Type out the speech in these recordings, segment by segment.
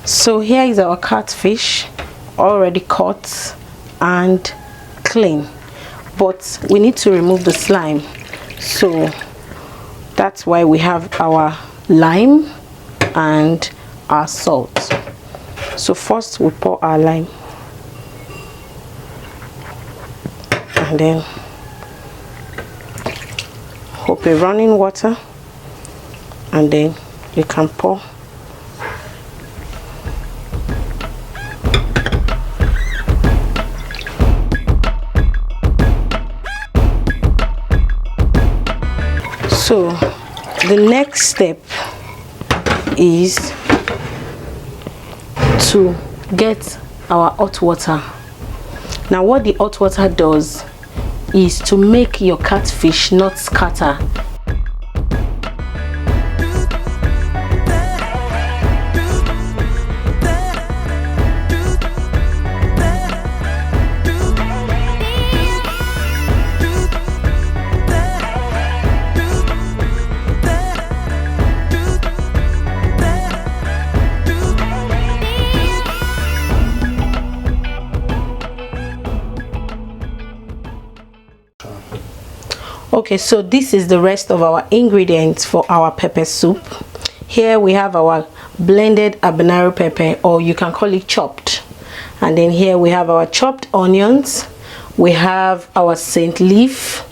So here is our catfish, already cut and clean, but we need to remove the slime, so that's why we have our lime and our salt. So first we pour our lime, and then hope a running water, and then you can pour. So the next step is to get our hot water. Now what the hot water does is to make your catfish not scatter. Okay, so this is the rest of our ingredients for our pepper soup. Here we have our blended habanero pepper, or you can call it chopped, and then here we have our chopped onions, we have our scent leaf,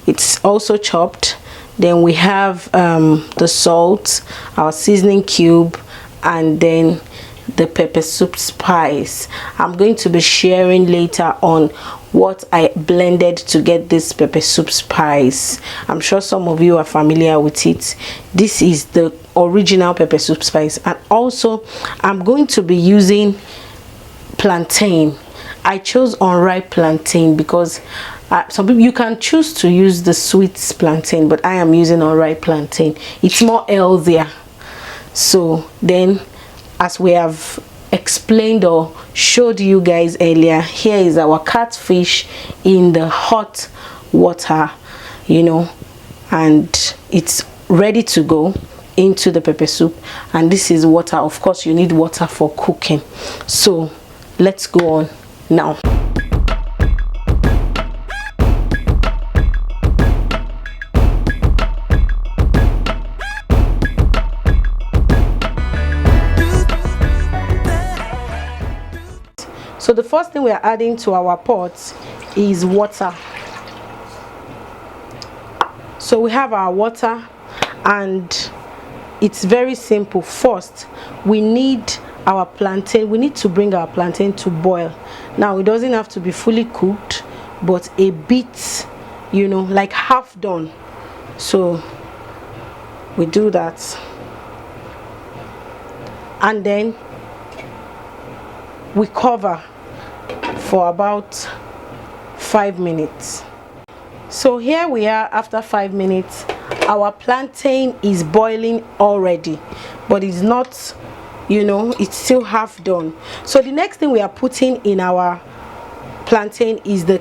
it's also chopped, then we have the salt, our seasoning cube, and then the pepper soup spice. I'm going to be sharing later on what I blended to get this pepper soup spice. I'm sure some of you are familiar with it. This is the original pepper soup spice, and also I'm going to be using plantain. I chose unripe plantain because some people, you can choose to use the sweet plantain, but I am using unripe plantain. It's more healthier. So then, as we have explained or showed you guys earlier, here is our catfish in the hot water, you know, and it's ready to go into the pepper soup. And this is water. Of course you need water for cooking, so let's go on now. So the first thing we are adding to our pot is water. So we have our water, and it's very simple. First, we need our plantain. We need to bring our plantain to boil. Now it doesn't have to be fully cooked, but a bit, you know, like half done. So we do that, and then we cover for about 5 minutes. So here we are after 5 minutes. Our plantain is boiling already, but it's not, you know, it's still half done. So the next thing we are putting in our plantain is the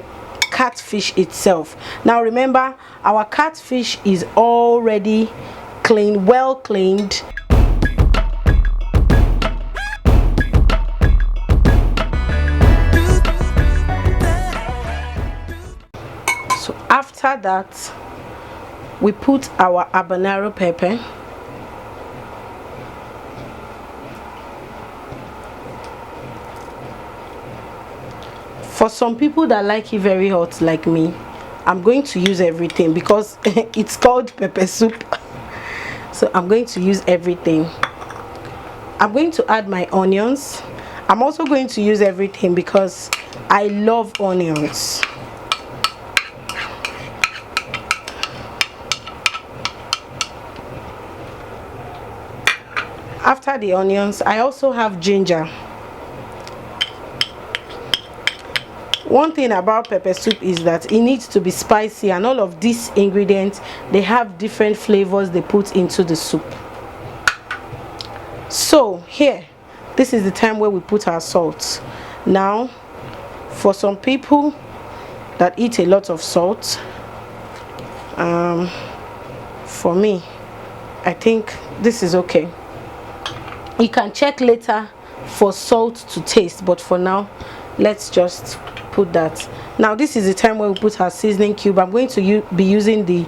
catfish itself. Now remember, our catfish is already clean, well cleaned. So after that, we put our habanero pepper. For some people that like it very hot like me, I'm going to use everything because it's called pepper soup. So I'm going to use everything. I'm going to add my onions. I'm also going to use everything because I love onions. After the onions, I also have ginger. One thing about pepper soup is that it needs to be spicy, and all of these ingredients, they have different flavors they put into the soup. So here, this is the time where we put our salt. Now, for some people that eat a lot of salt, for me, I think this is okay. You can check later for salt to taste, but for now let's just put that. Now this is the time where we put our seasoning cube. I'm going to be using the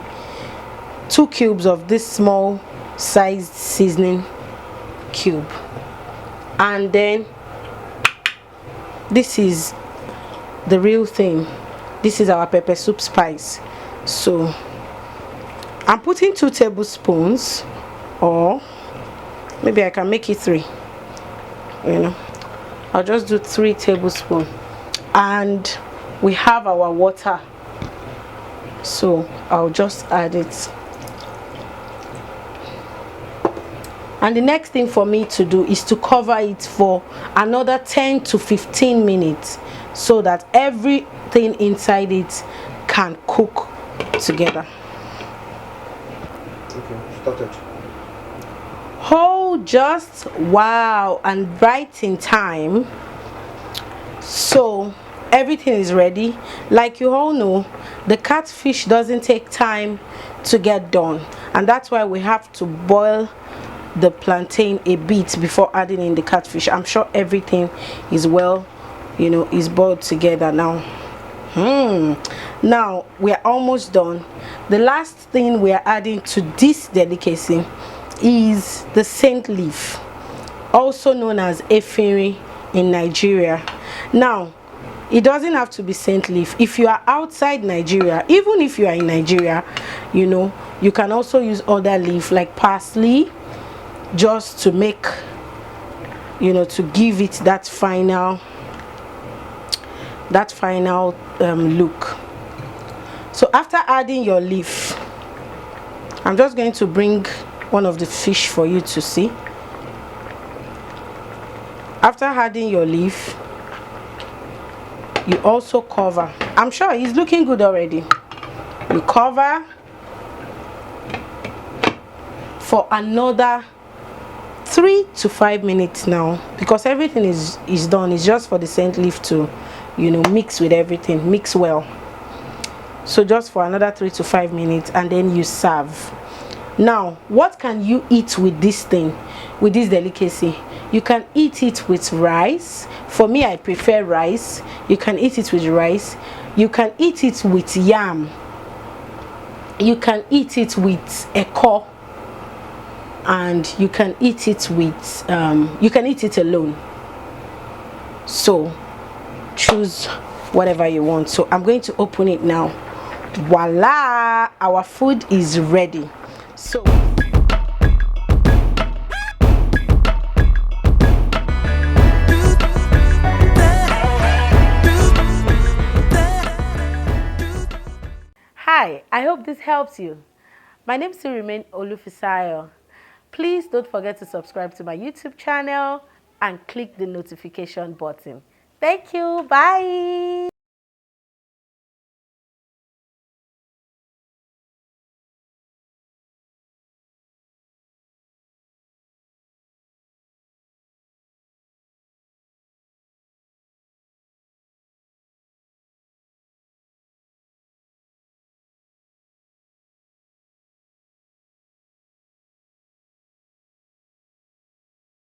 2 cubes of this small sized seasoning cube, and then this is the real thing. This is our pepper soup spice. So I'm putting 2 tablespoons, or maybe I can make it 3, you know. I'll just do 3 tablespoons, and we have our water, so I'll just add it. And the next thing for me to do is to cover it for another 10 to 15 minutes so that everything inside it can cook together. Okay, started. Oh, just wow, and right in time. So everything is ready. Like you all know, the catfish doesn't take time to get done, and that's why we have to boil the plantain a bit before adding in the catfish. I'm sure everything is well, you know, is boiled together now. Now we are almost done. The last thing we are adding to this delicacy is the scent leaf, also known as efirin in Nigeria. Now it doesn't have to be scent leaf. If you are outside Nigeria, even if you are in Nigeria, you know, you can also use other leaf like parsley, just to make, you know, to give it that final look. So after adding your leaf, I'm just going to bring one of the fish for you to see. After adding your leaf, you also cover. I'm sure it's looking good already. You cover for another 3 to 5 minutes now, because everything is done. It's just for the scent leaf to, you know, mix with everything, mix well. So just for another 3 to 5 minutes, and then you serve. Now what can you eat with this thing, with this delicacy? You can eat it with rice. For me, I prefer rice. You can eat it with rice. You can eat it with yam. You can eat it with eko, and you can eat it with you can eat it alone. So choose whatever you want. So I'm going to open it now. Voila, our food is ready. So hi, I hope this helps you. My name still remains Olufisayo. Please don't forget to subscribe to my YouTube channel and click the notification button. Thank you. Bye.